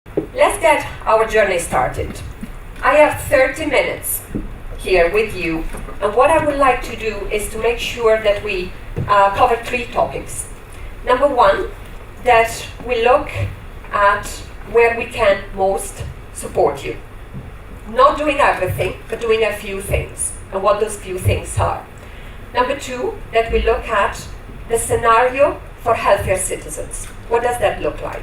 Let's get our journey started. I have 30 minutes here with you, and what I would like to do is to make sure that we cover 3 topics. Number 1, that we look at where we can most support you. Not doing everything, but doing a few things, and what those few things are. Number 2, that we look at the scenario for healthier citizens. What does that look like?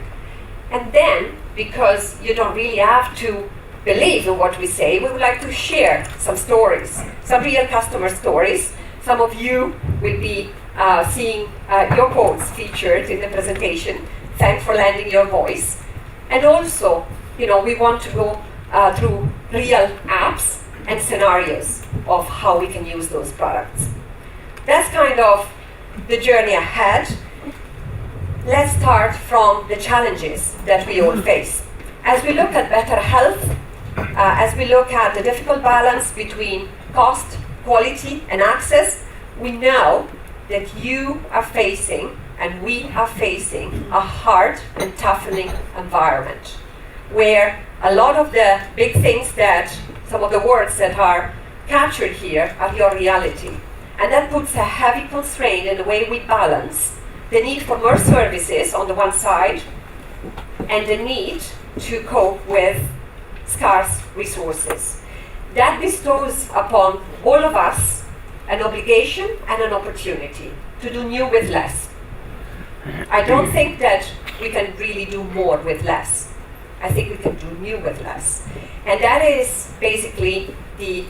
And then, because you don't really have to believe in what we say, we would like to share some stories, some real customer stories. Some of you will be seeing your quotes featured in the presentation. Thanks for lending your voice. And also, we want to go through real apps and scenarios of how we can use those products. That's kind of the journey ahead. Let's start from the challenges that we all face. As we look at better health, as we look at the difficult balance between cost, quality, and access, we know that you are facing, and we are facing, a hard and toughening environment, where a lot of the big things that, some of the words that are captured here are your reality. And that puts a heavy constraint in the way we balance the need for more services on the one side, and the need to cope with scarce resources. That bestows upon all of us an obligation and an opportunity to do new with less. I don't think that we can really do more with less. I think we can do new with less. And that is basically the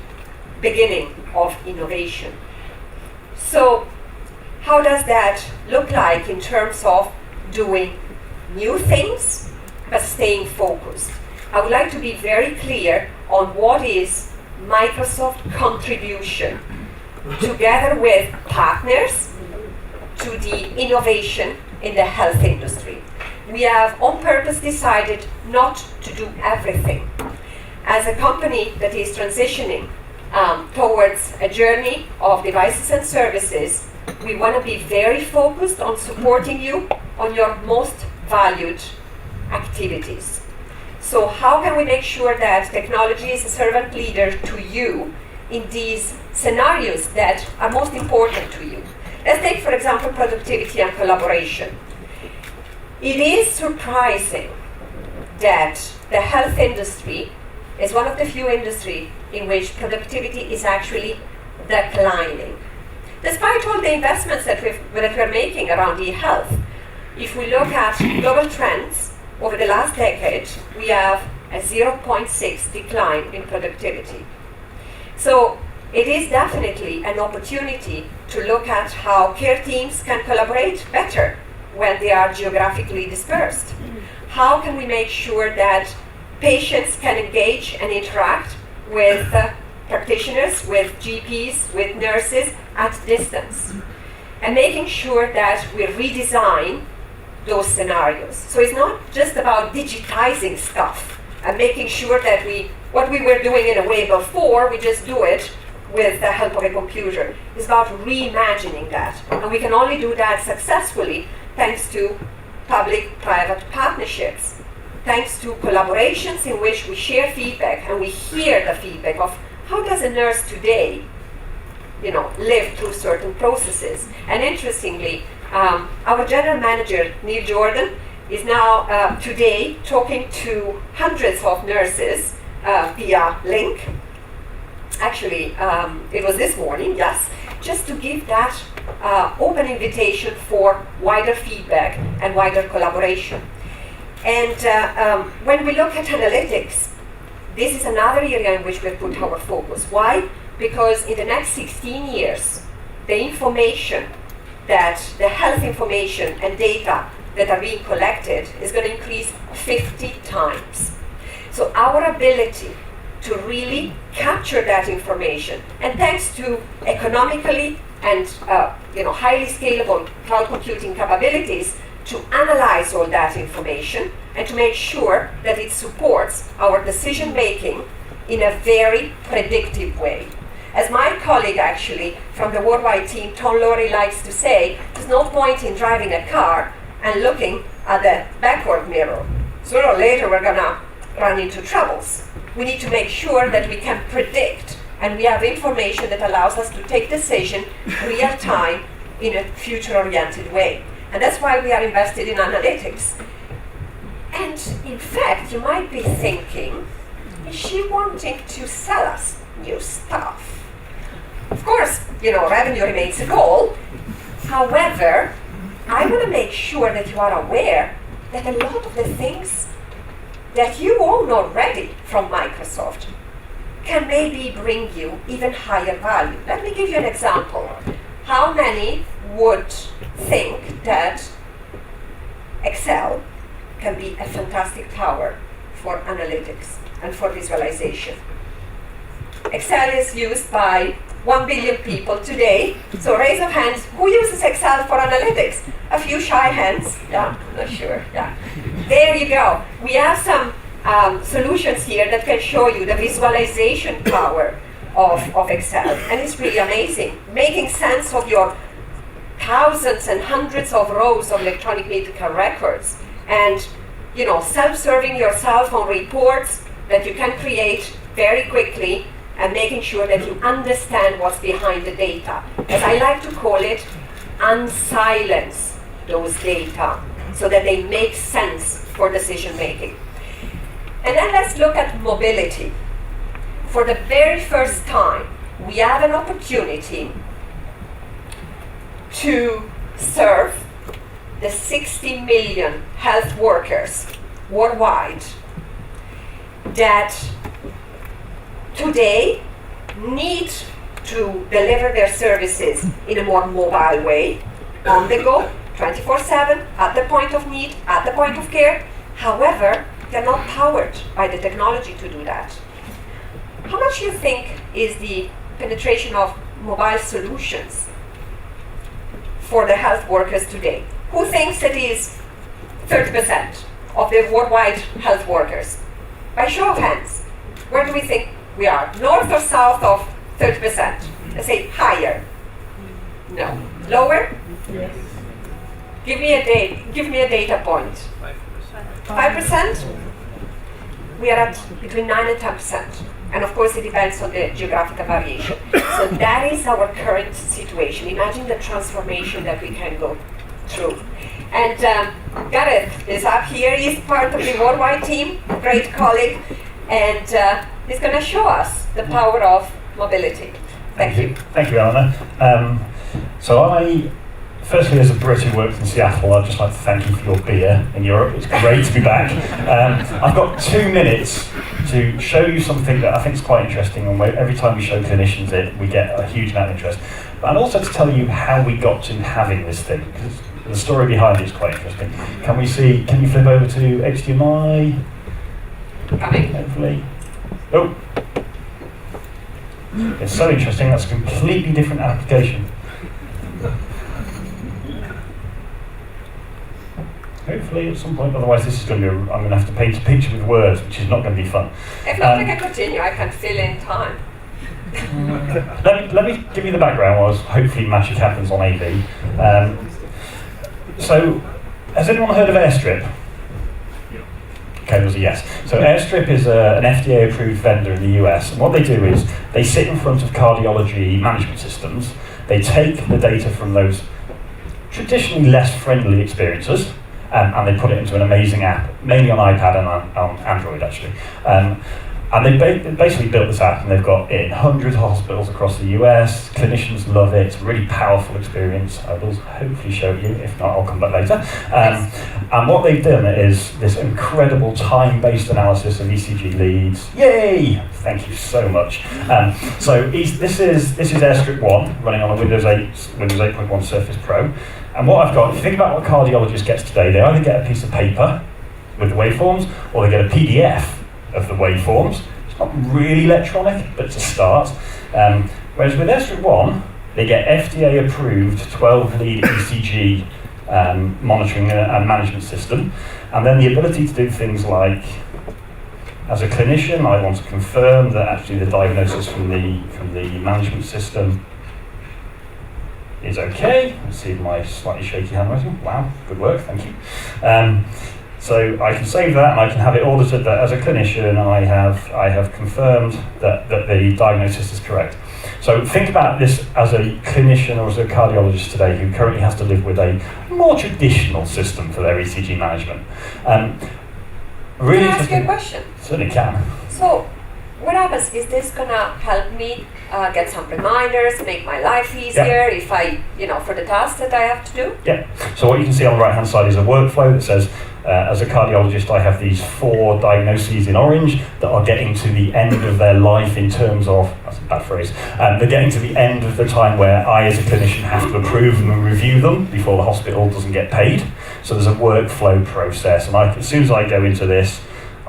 beginning of innovation. So, how does that look like in terms of doing new things but staying focused? I would like to be very clear on what is Microsoft contribution together with partners to the innovation in the health industry. We have on purpose decided not to do everything. As a company that is transitioning towards a journey of devices and services, we want to be very focused on supporting you on your most valued activities. So how can we make sure that technology is a servant leader to you in these scenarios that are most important to you? Let's take, for example, productivity and collaboration. It is surprising that the health industry is one of the few industries in which productivity is actually declining. Despite all the investments that we're making around e-health, if we look at global trends over the last decade, we have a 0.6 decline in productivity. So it is definitely an opportunity to look at how care teams can collaborate better when they are geographically dispersed. How can we make sure that patients can engage and interact with practitioners, with GPs, with nurses at distance, and making sure that we redesign those scenarios. So it's not just about digitizing stuff and making sure that what we were doing in a way before, we just do it with the help of a computer. It's about reimagining that. And we can only do that successfully thanks to public-private partnerships, thanks to collaborations in which we share feedback and we hear the feedback of how does a nurse today live through certain processes. And interestingly, our general manager, Neil Jordan, is now today talking to hundreds of nurses via link. Actually, it was this morning, yes, just to give that open invitation for wider feedback and wider collaboration. And when we look at analytics, this is another area in which we put our focus. Why? Because in the next 16 years, the information that the health information and data that are being collected is going to increase 50 times. So our ability to really capture that information, and thanks to economically and highly scalable cloud computing capabilities, to analyze all that information and to make sure that it supports our decision making in a very predictive way. As my colleague actually from the worldwide team, Tom Laurie, likes to say, there's no point in driving a car and looking at the backward mirror. sooner or later we're gonna run into troubles. We need to make sure that we can predict and we have information that allows us to take decision real time in a future-oriented way. And that's why we are invested in analytics. And in fact, you might be thinking, is she wanting to sell us new stuff? Of course, revenue remains a goal. However, I want to make sure that you are aware that a lot of the things that you own already from Microsoft can maybe bring you even higher value. Let me give you an example. How many would think that Excel can be a fantastic power for analytics and for visualization? Excel is used by 1 billion people today. So raise of hands, who uses Excel for analytics? A few shy hands. Yeah, not sure. Yeah. There you go. We have some solutions here that can show you the visualization power of Excel. And it's really amazing. Making sense of your thousands and hundreds of rows of electronic medical records. And self-serving your cell phone reports that you can create very quickly, and making sure that you understand what's behind the data. As I like to call it, unsilence those data so that they make sense for decision making. And then let's look at mobility. For the very first time, we have an opportunity to serve the 60 million health workers worldwide that today need to deliver their services in a more mobile way, on the go, 24/7, at the point of need, at the point of care. However, they're not powered by the technology to do that. How much do you think is the penetration of mobile solutions for the health workers today? Who thinks it is 30% of the worldwide health workers? By show of hands, where do we think we are? North or south of 30%? Let's say higher. No. Lower? Yes. Give me a data point. 5%? We are at between 9 and 10%. And of course it depends on the geographical variation. So that is our current situation. Imagine the transformation that we can go through. And Gareth is up here. He's part of the worldwide team, great colleague. And he's going to show us the power of mobility. Thank you. Thank you, Elena. Firstly, as a Brit who works in Seattle, I'd just like to thank you for your beer in Europe. It's great to be back. I've got 2 minutes to show you something that I think is quite interesting, and every time we show clinicians it, we get a huge amount of interest. And also to tell you how we got to having this thing, because the story behind it is quite interesting. Can you flip over to HDMI? Coming. Hopefully. Oh. It's so interesting, that's a completely different application. Hopefully at some point, otherwise this is going to be, I'm going to have to paint a picture with words, which is not going to be fun. If not, we can continue, I can fill in time. Let me give you the background while hopefully magic happens on AV. So, has anyone heard of Airstrike? Okay, there's a yes. So Airstrike is an FDA-approved vendor in the US, and what they do is they sit in front of cardiology management systems, they take the data from those traditionally less friendly experiences, and they put it into an amazing app, mainly on iPad and on Android actually. And they basically built this app, and they've got it in hundreds of hospitals across the US. Clinicians love it. It's a really powerful experience. I will hopefully show you. If not, I'll come back later. And what they've done is this incredible time-based analysis of ECG leads. Yay! Thank you so much. So this is Airstrike 1 running on a Windows 8.1 Surface Pro. And what I've got, if you think about what a cardiologist gets today, they either get a piece of paper with the waveforms, or they get a PDF of the waveforms. It's not really electronic, but it's a start. Whereas with Airstrike 1, they get FDA-approved 12-lead ECG monitoring and management system, and then the ability to do things like, as a clinician, I want to confirm that actually the diagnosis from the management system is okay. Let's see my slightly shaky handwriting. Wow, good work, thank you. So I can save that and I can have it audited that as a clinician I have confirmed that the diagnosis is correct. So think about this as a clinician or as a cardiologist today who currently has to live with a more traditional system for their ECG management. Really can I ask you a question? Certainly can. So what happens? Is this gonna help me get some reminders, make my life easier if I, for the tasks that I have to do? Yeah. So what you can see on the right-hand side is a workflow that says, as a cardiologist, I have these 4 diagnoses in orange that are getting to the end of their life in terms of, that's a bad phrase, they're getting to the end of the time where I as a clinician have to approve them and review them before the hospital doesn't get paid. So there's a workflow process, and as soon as I go into this,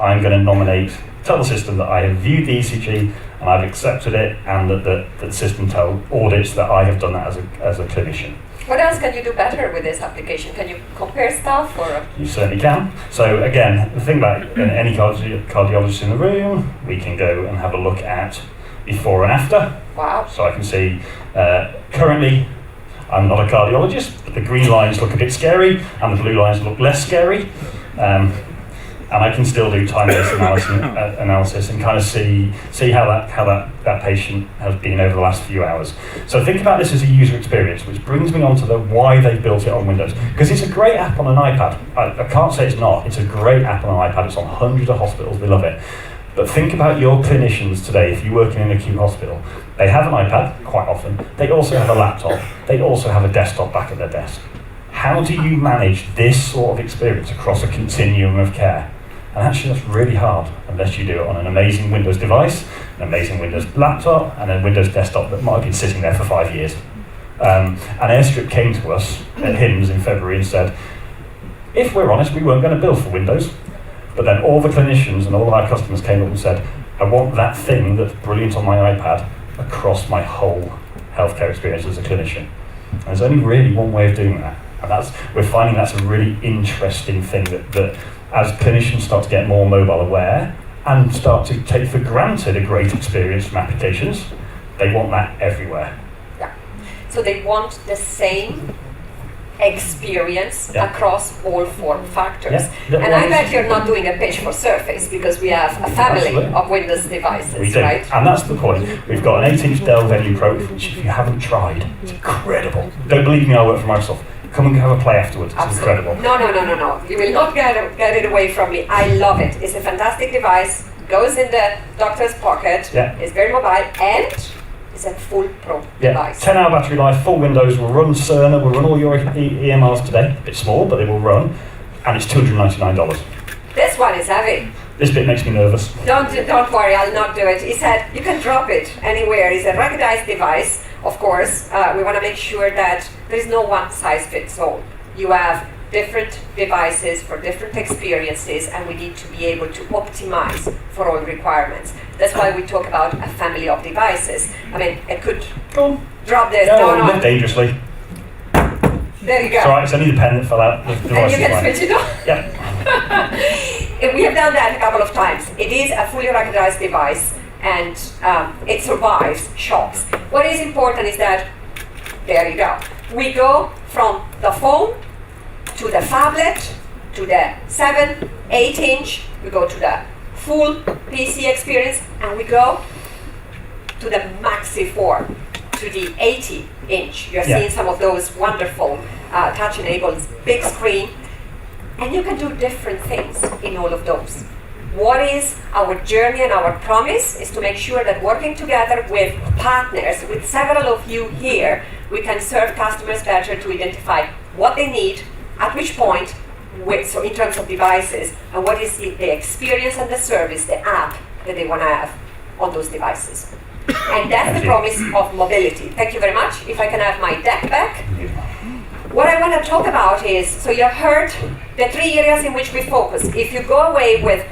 I'm going to tell the system that I have viewed the ECG and I've accepted it, and that the system audits that I have done that as a clinician. What else can you do better with this application? Can you compare stuff, or? You certainly can. So again, the thing about any cardiologist in the room, we can go and have a look at before and after. Wow. So I can see, currently, I'm not a cardiologist, but the green lines look a bit scary and the blue lines look less scary. And I can still do time-based analysis and kind of see how that patient has been over the last few hours. So think about this as a user experience, which brings me on to the why they've built it on Windows. Because it's a great app on an iPad. I can't say it's not. It's a great app on an iPad. It's on hundreds of hospitals. They love it. But think about your clinicians today. If you work in an acute hospital, they have an iPad quite often. They also have a laptop. They also have a desktop back at their desk. How do you manage this sort of experience across a continuum of care? And actually that's really hard unless you do it on an amazing Windows device, an amazing Windows laptop, and a Windows desktop that might have been sitting there for 5 years. And Airstrike came to us at HIMSS in February and said, if we're honest, we weren't going to build for Windows. But then all the clinicians and all of our customers came up and said, I want that thing that's brilliant on my iPad across my whole healthcare experience as a clinician. And there's only really one way of doing that. And we're finding that's a really interesting thing that as clinicians start to get more mobile aware and start to take for granted a great experience from applications, they want that everywhere. Yeah. So they want the same experience across all form factors. Yeah. And I bet you're not doing a pitch for Surface, because we have a family of Windows devices, we do. right? And that's the point. We've got an 8-inch Dell Venue Pro, which if you haven't tried, it's incredible. Don't believe me, I work for Microsoft. Come and have a play afterwards. It's Absolutely. incredible. No. You will not get it away from me. I love it. It's a fantastic device. Goes in the doctor's pocket. Yeah. It's very mobile, and it's a full pro device. 10-hour battery life, full Windows, will run Cerner, will run all your EMRs today. A bit small, but they will run. And it's $299. This one is heavy. This bit makes me nervous. Don't worry, I'll not do it. He said you can drop it anywhere. It's a ruggedized device. Of course, we want to make sure that there is no one size fits all. You have different devices for different experiences, and we need to be able to optimize for all requirements. That's why we talk about a family of devices. I mean, it could drop this. No. Dangerously. There you go. It's alright, it's only the pen that fell out. The And you can switch it on. Yeah. We have done that a couple of times. It is a fully ruggedized device, and it survives shocks. What is important is that, there you go, we go from the phone to the phablet, to the 7, 8-inch, we go to the full PC experience, and we go to the Maxi 4, to the 80-inch. You're seeing some of those wonderful touch-enabled big screen, and you can do different things in all of those. What is our journey and our promise is to make sure that working together with partners, with several of you here, we can serve customers better to identify what they need, at which point, so in terms of devices, and what is the experience and the service, the app that they want to have on those devices. And that's the promise of mobility. Thank you very much. If I can have my deck back. What I want to talk about is, so you have heard the 3 areas in which we focus. If you go away with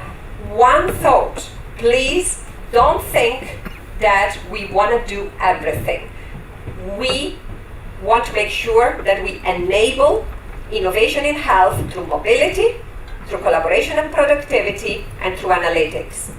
one thought, please don't think that we want to do everything. We want to make sure that we enable innovation in health through mobility, through collaboration and productivity, and through analytics.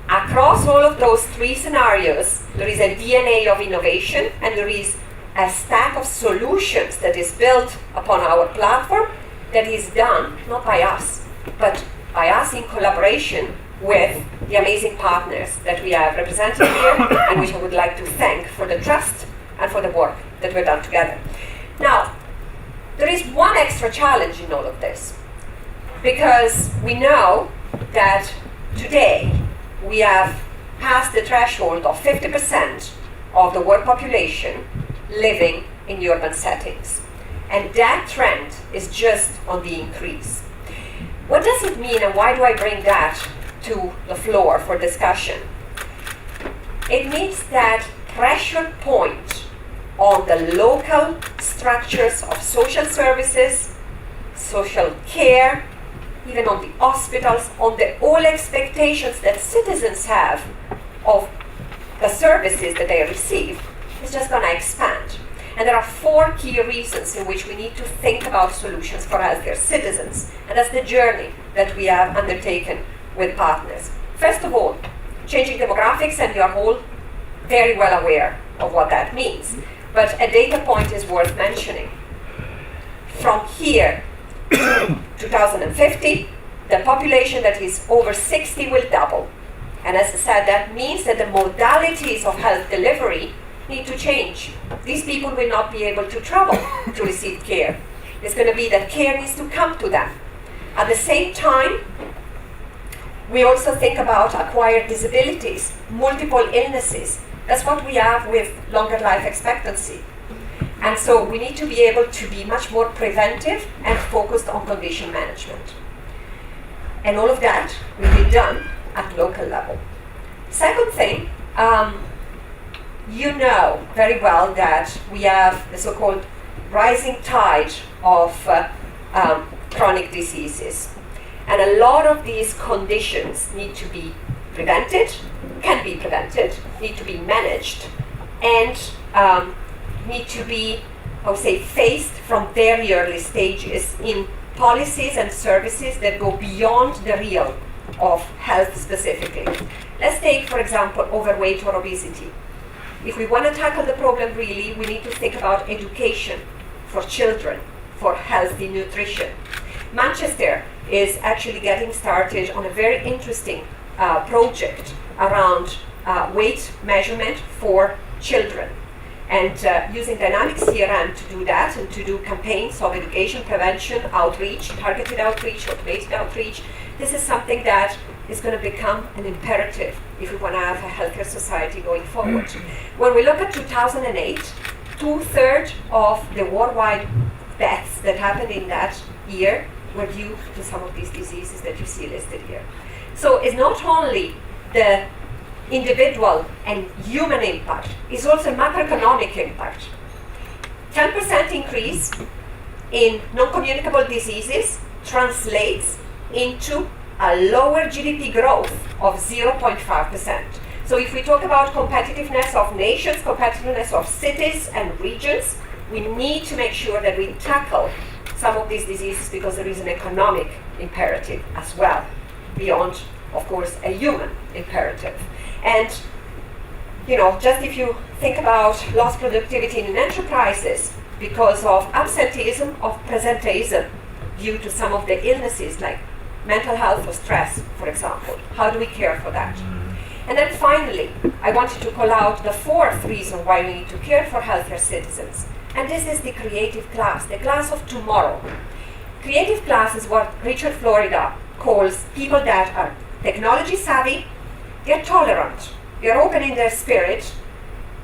Across all of those 3 scenarios, there is a DNA of innovation, and there is a stack of solutions that is built upon our platform that is done not by us, but by us in collaboration with the amazing partners that we have represented here, and which I would like to thank for the trust and for the work that we've done together. Now, there is one extra challenge in all of this, because we know that today we have passed the threshold of 50% of the world population living in urban settings. And that trend is just on the increase. What does it mean, and why do I bring that to the floor for discussion? It means that pressure point on the local structures of social services, social care, even on the hospitals, on the all expectations that citizens have of the services that they receive, is just going to expand. And there are 4 key reasons in which we need to think about solutions for healthcare citizens. And that's the journey that we have undertaken with partners. First of all, changing demographics, and you are all very well aware of what that means. But a data point is worth mentioning. From here to 2050, the population that is over 60 will double. And as I said, that means that the modalities of health delivery need to change. These people will not be able to travel to receive care. It's going to be that care needs to come to them. At the same time, we also think about acquired disabilities, multiple illnesses. That's what we have with longer life expectancy. And so we need to be able to be much more preventive and focused on condition management. And all of that will be done at local level. Second thing, you know very well that we have the so-called rising tide of chronic diseases. And a lot of these conditions need to be prevented, can be prevented, need to be managed, and need to be, I would say, faced from very early stages in policies and services that go beyond the real of health specifically. Let's take, for example, overweight or obesity. If we want to tackle the problem really, we need to think about education for children, for healthy nutrition. Manchester is actually getting started on a very interesting project around weight measurement for children, and using dynamic CRM to do that and to do campaigns of education, prevention, outreach, targeted outreach, automated outreach. This is something that is going to become an imperative if we want to have a healthier society going forward. When we look at 2008, 2/3 of the worldwide deaths that happened in that year were due to some of these diseases that you see listed here. So it's not only the individual and human impact, it's also macroeconomic impact. 10% increase in non-communicable diseases translates into a lower GDP growth of 0.5%. So if we talk about competitiveness of nations, competitiveness of cities and regions, we need to make sure that we tackle some of these diseases because there is an economic imperative as well, beyond, of course, a human imperative. And, you know, just if you think about lost productivity in enterprises because of absenteeism, of presenteeism, due to some of the illnesses like mental health or stress, for example, how do we care for that? And then finally, I wanted to call out the 4th reason why we need to care for healthier citizens. And this is the creative class, the class of tomorrow. Creative class is what Richard Florida calls people that are technology savvy, they're tolerant, they're open in their spirit,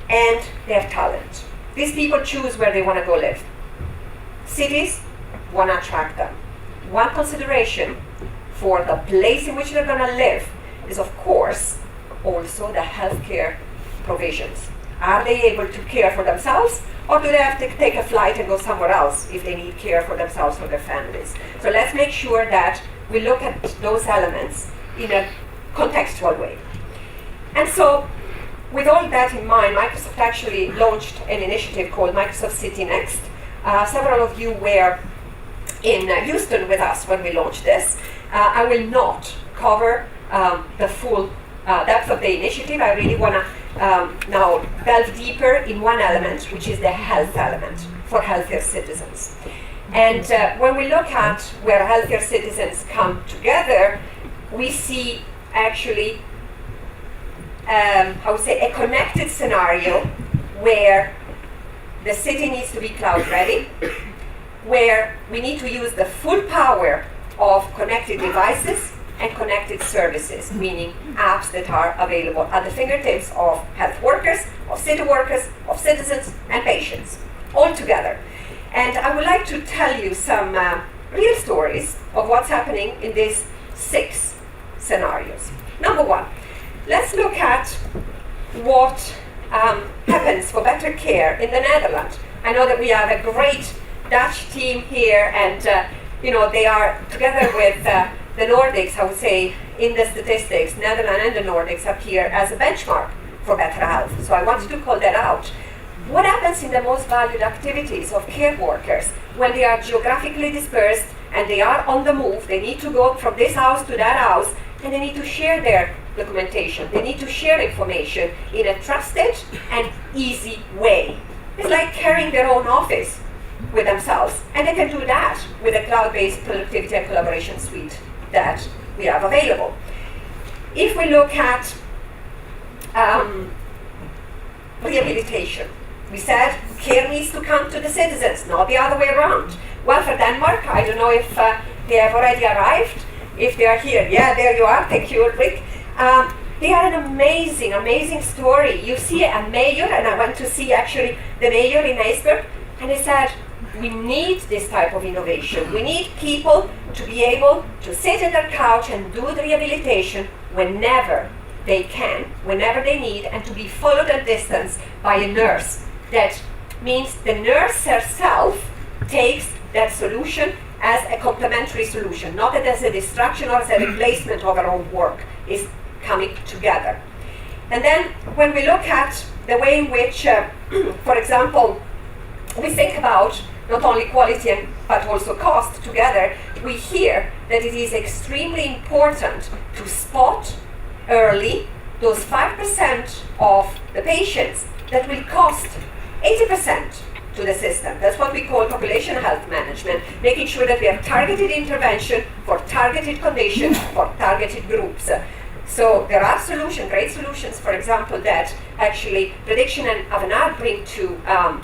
and they have talent. These people choose where they want to go live. Cities want to attract them. One consideration for the place in which they're going to live is, of course, also the healthcare provisions. Are they able to care for themselves, or do they have to take a flight and go somewhere else if they need care for themselves or their families? So let's make sure that we look at those elements in a contextual way. And so, with all that in mind, Microsoft actually launched an initiative called Microsoft City Next. Several of you were in Houston with us when we launched this. I will not cover the full depth of the initiative. I really want to now delve deeper in one element, which is the health element for healthier citizens. And when we look at where healthier citizens come together, we see actually, I would say, a connected scenario where the city needs to be cloud ready, where we need to use the full power of connected devices and connected services, meaning apps that are available at the fingertips of health workers, of city workers, of citizens, and patients, all together. And I would like to tell you some real stories of what's happening in these 6 scenarios. Number 1, let's look at what happens for better care in the Netherlands. I know that we have a great Dutch team here, and they are together with the Nordics, I would say, in the statistics. Netherlands and the Nordics appear as a benchmark for better health. So I wanted to call that out. What happens in the most valued activities of care workers when they are geographically dispersed and they are on the move? They need to go from this house to that house, and they need to share their documentation. They need to share information in a trusted and easy way. It's like carrying their own office with themselves, and they can do that with a cloud-based productivity and collaboration suite that we have available. If we look at rehabilitation, we said care needs to come to the citizens, not the other way around. Well, for Denmark, I don't know if they have already arrived. If they are here, yeah, there you are. Thank you, Ulrich. They are an amazing, amazing story. You see a mayor, and I went to see actually the mayor in Airstrike, and he said, we need this type of innovation. We need people to be able to sit on their couch and do the rehabilitation whenever they can, whenever they need, and to be followed at distance by a nurse. That means the nurse herself takes that solution as a complementary solution, not as a distraction or as a replacement of her own work. Is coming together. And then when we look at the way in which, for example, we think about not only quality but also cost together, we hear that it is extremely important to spot early those 5% of the patients that will cost 80% to the system. That's what we call population health management, making sure that we have targeted intervention for targeted conditions, for targeted groups. So there are solutions, great solutions, for example, that actually Prediction and Avanade bring to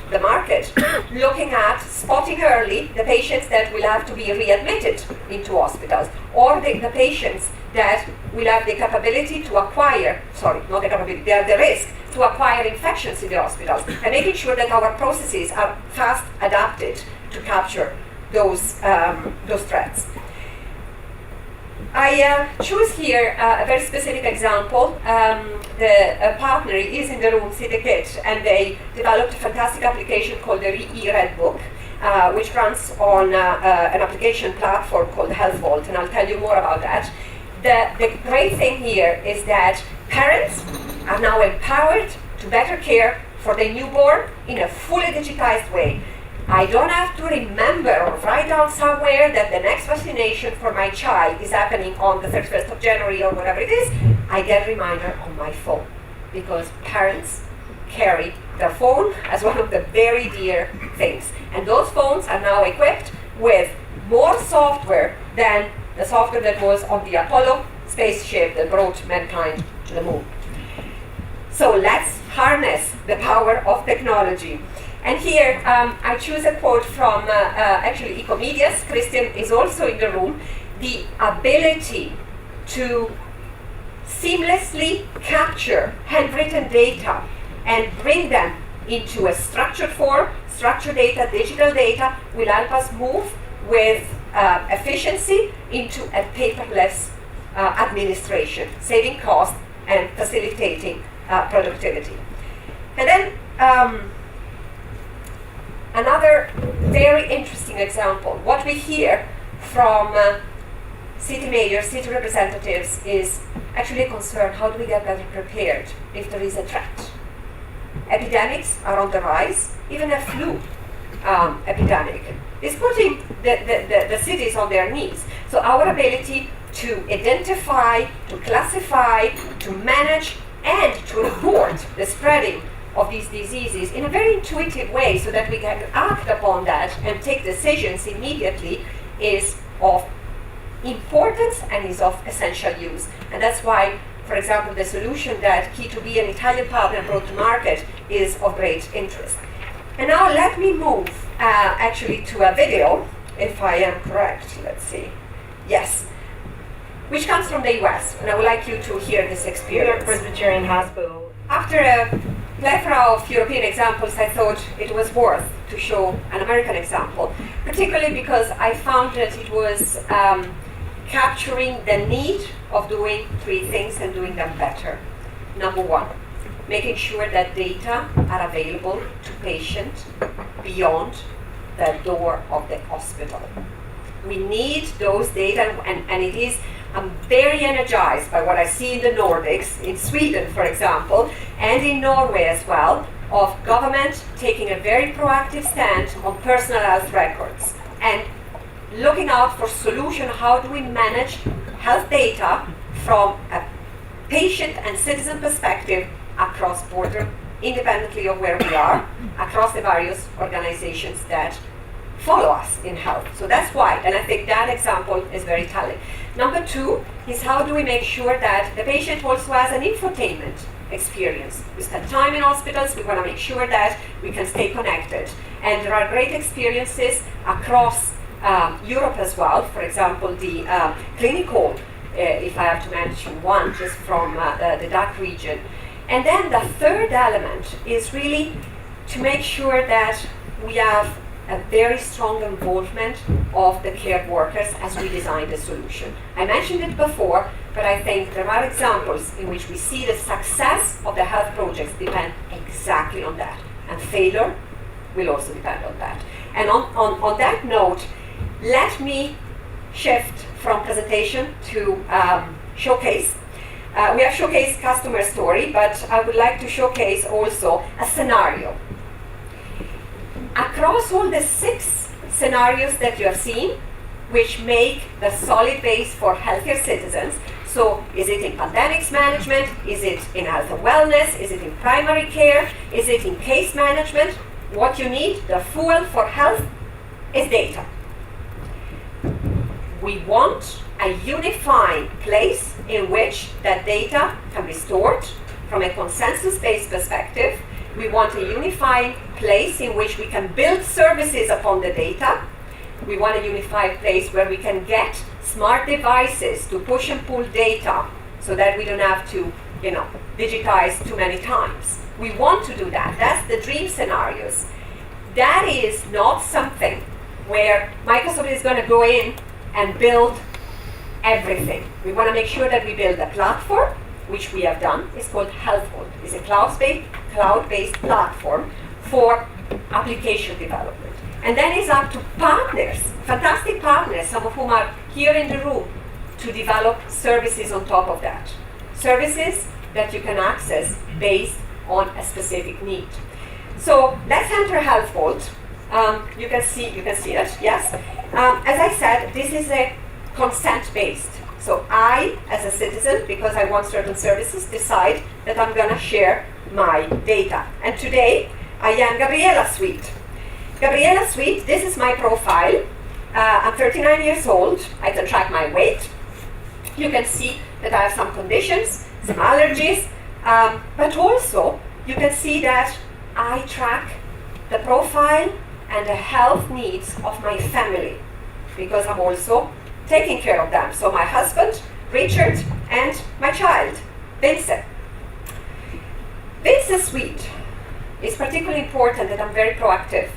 the market, looking at spotting early the patients that will have to be readmitted into hospitals, or the patients that will have the capability to acquire, not the capability, they have the risk to acquire infections in the hospitals, and making sure that our processes are fast adapted to capture those threats. I choose here a very specific example. The partner is in the room, CityKit, and they developed a fantastic application called the Red Book, which runs on an application platform called Health Vault, and I'll tell you more about that. The great thing here is that parents are now empowered to better care for their newborn in a fully digitized way. I don't have to remember or write down somewhere that the next vaccination for my child is happening on the 31st of January or whatever it is. I get a reminder on my phone, because parents carry their phone as one of the very dear things. And those phones are now equipped with more software than the software that was on the Apollo spaceship that brought mankind to the moon. So let's harness the power of technology. And here I choose a quote from actually Ecomedias. Christian is also in the room. The ability to seamlessly capture handwritten data and bring them into a structured form, structured data, digital data, will help us move with efficiency into a paperless administration, saving cost and facilitating productivity. And then another very interesting example. What we hear from city mayors, city representatives is actually a concern: how do we get better prepared if there is a threat? Epidemics are on the rise. Even a flu epidemic is putting the cities on their knees. So our ability to identify, to classify, to manage, and to report the spreading of these diseases in a very intuitive way so that we can act upon that and take decisions immediately is of importance and is of essential use. And that's why, for example, the solution that Key2B, an Italian partner, brought to market is of great interest. And now let me move actually to a video, if I am correct. Let's see. Yes. Which comes from the US, and I would like you to hear this experience. New York Presbyterian Hospital. After a plethora of European examples, I thought it was worth to show an American example, particularly because I found that it was capturing the need of doing three things and doing them better. Number one, making sure that data are available to patients beyond the door of the hospital. We need those data, and it is, I'm very energized by what I see in the Nordics, in Sweden, for example, and in Norway as well, of government taking a very proactive stand on personal health records and looking out for solution. How do we manage health data from a patient and citizen perspective across border, independently of where we are, across the various organizations that follow us in health. So that's why, and I think that example is very telling. Number two is how do we make sure that the patient also has an infotainment experience. We spend time in hospitals, we want to make sure that we can stay connected. And there are great experiences across Europe as well. For example, the clinical, if I have to mention one, just from the DACH region. And then the third element is really to make sure that we have a very strong involvement of the care workers as we design the solution. I mentioned it before, but I think there are examples in which we see the success of the health projects depend exactly on that, and failure will also depend on that. And on that note, let me shift from presentation to showcase. We have showcased customer story, but I would like to showcase also a scenario. Across all the 6 scenarios that you have seen, which make the solid base for healthier citizens, so is it in pandemics management, is it in health and wellness, is it in primary care, is it in case management, what you need, the fuel for health, is data. We want a unifying place in which that data can be stored from a consensus-based perspective. We want a unifying place in which we can build services upon the data. We want a unified place where we can get smart devices to push and pull data so that we don't have to, digitize too many times. We want to do that. That's the dream scenarios. That is not something where Microsoft is going to go in and build everything. We want to make sure that we build a platform, which we have done. It's called HealthVault. It's a cloud-based platform for application development. And then it's up to partners, fantastic partners, some of whom are here in the room, to develop services on top of that. Services that you can access based on a specific need. So let's enter HealthVault. You can see it, yes. As I said, this is a consent-based. So I, as a citizen, because I want certain services, decide that I'm going to share my data. And today, I am Gabriela Sweet. Gabriela Sweet, this is my profile. I'm 39 years old. I can track my weight. You can see that I have some conditions, some allergies, but also you can see that I track the profile and the health needs of my family, because I'm also taking care of them. So my husband, Richard, and my child, Vincent. Vincent Sweet is particularly important that I'm very proactive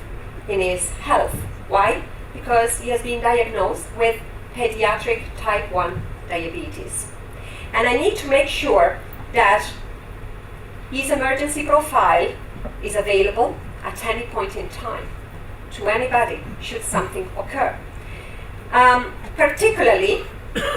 in his health. Why? Because he has been diagnosed with pediatric type 1 diabetes. And I need to make sure that his emergency profile is available at any point in time to anybody should something occur. Particularly,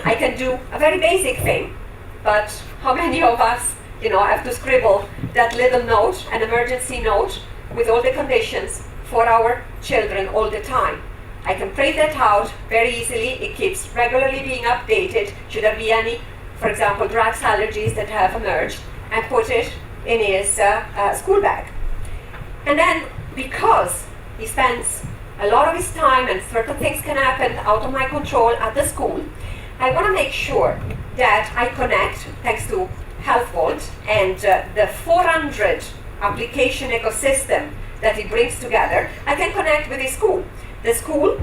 I can do a very basic thing, but how many of us, have to scribble that little note, an emergency note, with all the conditions for our children all the time? I can print that out very easily. It keeps regularly being updated. Should there be any, for example, drugs allergies that have emerged, and put it in his school bag. And then, because he spends a lot of his time and certain things can happen out of my control at the school, I want to make sure that I connect, thanks to Health Vault and the 400 application ecosystem that it brings together, I can connect with the school. The school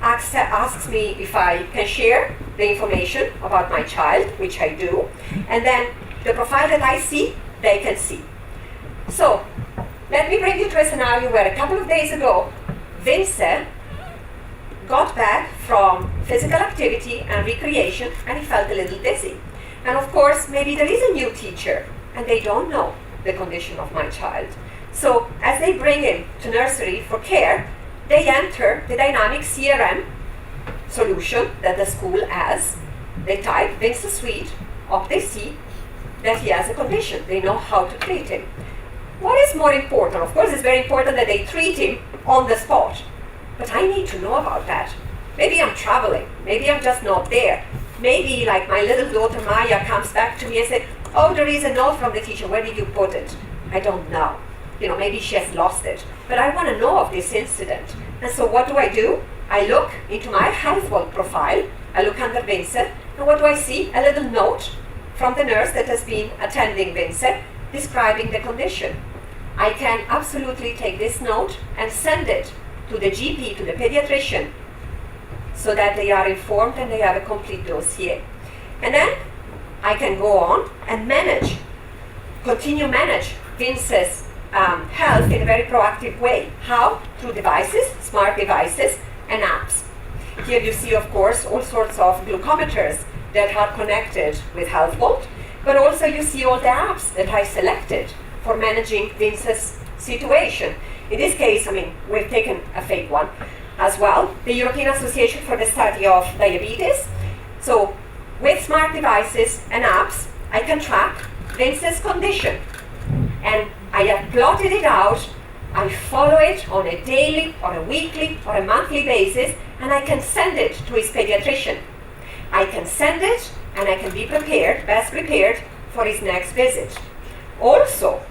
asks me if I can share the information about my child, which I do, and then the profile that I see, they can see. So, let me bring you to a scenario where a couple of days ago, Vincent got back from physical activity and recreation and he felt a little dizzy. And of course, maybe there is a new teacher and they don't know the condition of my child. So as they bring him to nursery for care, they enter the dynamic CRM solution that the school has. They type Vincent Suite, up they see that he has a condition. They know how to treat him. What is more important? Of course, it's very important that they treat him on the spot. But I need to know about that. Maybe I'm traveling. Maybe I'm just not there. Maybe, like my little daughter Maya comes back to me and says, oh, there is a note from the teacher. Where did you put it? I don't know. Maybe she has lost it. But I want to know of this incident. And so what do? I look into my Health Vault profile. I look under Vincent. And what do I see? A little note from the nurse that has been attending Vincent describing the condition. I can absolutely take this note and send it to the GP, to the pediatrician, so that they are informed and they have a complete dossier. And then I can go on and continue manage Vince's health in a very proactive way. How? Through devices, smart devices, and apps. Here you see, of course, all sorts of glucometers that are connected with Health Vault, but also you see all the apps that I selected for managing Vince's situation. In this case, we've taken a fake one as well, the European Association for the Study of Diabetes. So with smart devices and apps, I can track Vince's condition. And I have plotted it out. I follow it on a daily or a weekly or a monthly basis, and I can send it to his pediatrician. I can send it and I can be best prepared for his next visit. Also,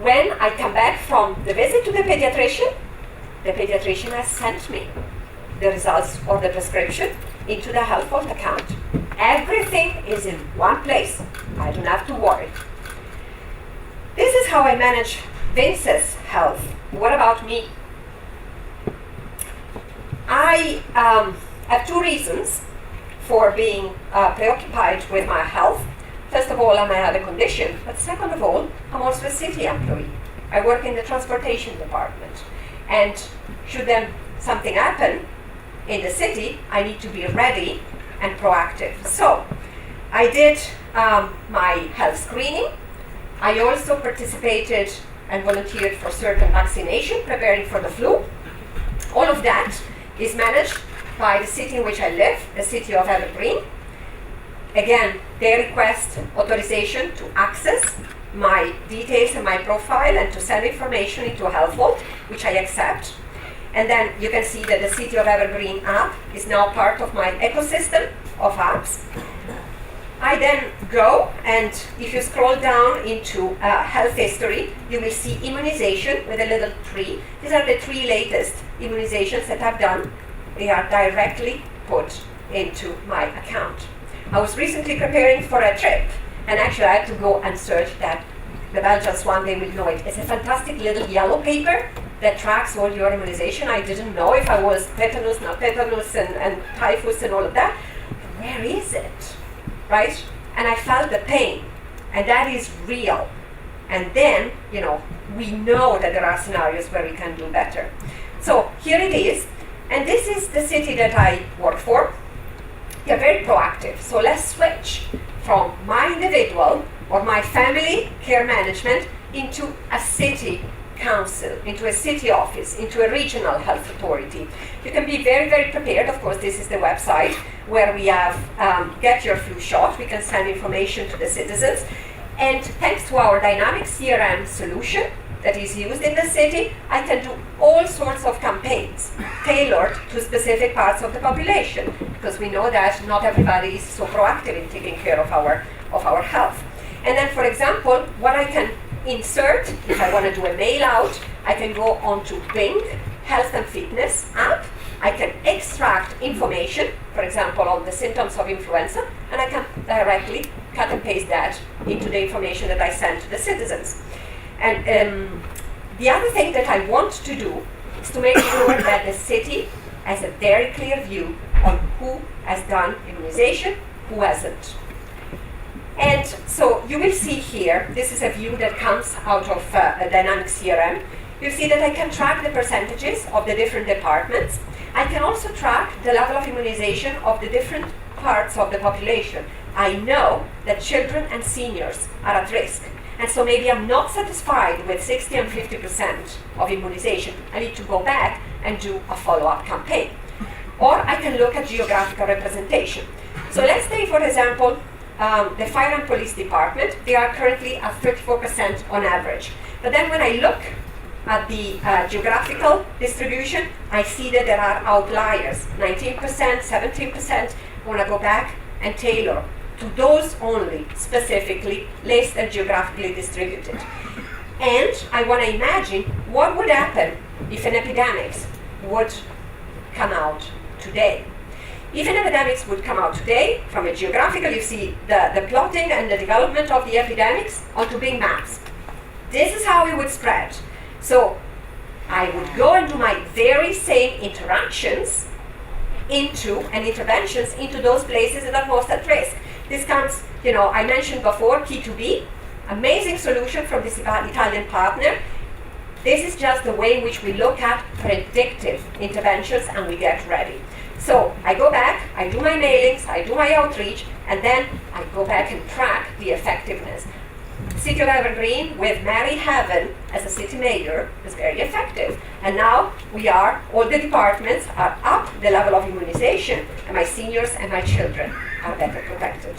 when I come back from the visit to the pediatrician has sent me the results or the prescription into the Health Vault account. Everything is in one place. I don't have to worry. This is how I manage Vince's health. What about me? I have two reasons for being preoccupied with my health. First of all, I may have a condition, but second of all, I'm also a city employee. I work in the transportation department. And should then something happen in the city, I need to be ready and proactive. So, I did my health screening. I also participated and volunteered for certain vaccination, preparing for the flu. All of that is managed by the city in which I live, the city of Evergreen. Again, they request authorization to access my details and my profile and to send information into a Health Vault, which I accept. And then you can see that the City of Evergreen app is now part of my ecosystem of apps. I then go, and if you scroll down into health history, you will see immunization with a little tree. These are the 3 latest immunizations that I've done. They are directly put into my account. I was recently preparing for a trip, and actually I had to go and search that. The Belgians one, they will know it. It's a fantastic little yellow paper that tracks all your immunization. I didn't know if I was tetanus, not tetanus, and typhus and all of that. Where is it? Right? And I felt the pain, and that is real. And then, we know that there are scenarios where we can do better. So here it is, and this is the city that I work for. They're very proactive. So let's switch from my individual or my family care management into a city council, into a city office, into a regional health authority. You can be very, very prepared. Of course, this is the website where we have get your flu shot. We can send information to the citizens. And thanks to our dynamic CRM solution that is used in the city, I can do all sorts of campaigns tailored to specific parts of the population, because we know that not everybody is so proactive in taking care of our health. And then, for example, what I can insert, if I want to do a mail out, I can go onto Bing, Health and Fitness app. I can extract information, for example, on the symptoms of influenza, and I can directly cut and paste that into the information that I send to the citizens. And the other thing that I want to do is to make sure that the city has a very clear view on who has done immunization, who hasn't. And so you will see here, this is a view that comes out of a dynamic CRM. You'll see that I can track the percentages of the different departments. I can also track the level of immunization of the different parts of the population. I know that children and seniors are at risk. And so maybe I'm not satisfied with 60 and 50% of immunization. I need to go back and do a follow-up campaign. Or I can look at geographical representation. So let's take, for example, the fire and police department. They are currently at 34% on average. But then when I look at the geographical distribution, I see that there are outliers, 19%, 17%. I want to go back and tailor to those only, specifically less than geographically distributed. And I want to imagine what would happen if an epidemic would come out today. If an epidemic would come out today, from a geographical, you see the plotting and the development of the epidemics onto big maps. This is how it would spread. So I would go and do my very same interactions and interventions into those places that are most at risk. This comes, I mentioned before, Key2B, amazing solution from this Italian partner. This is just the way in which we look at predictive interventions and we get ready. So I go back, I do my mailings, I do my outreach, and then I go back and track the effectiveness. City of Evergreen with Mary Heaven as a city mayor is very effective. And now all the departments are up the level of immunization, and my seniors and my children are better protected.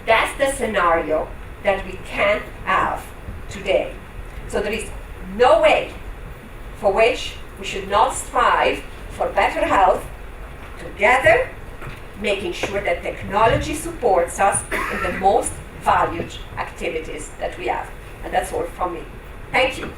That's the scenario that we can have today. So there is no way for which we should not strive for better health together, making sure that technology supports us in the most valued activities that we have. And that's all from me. Thank you.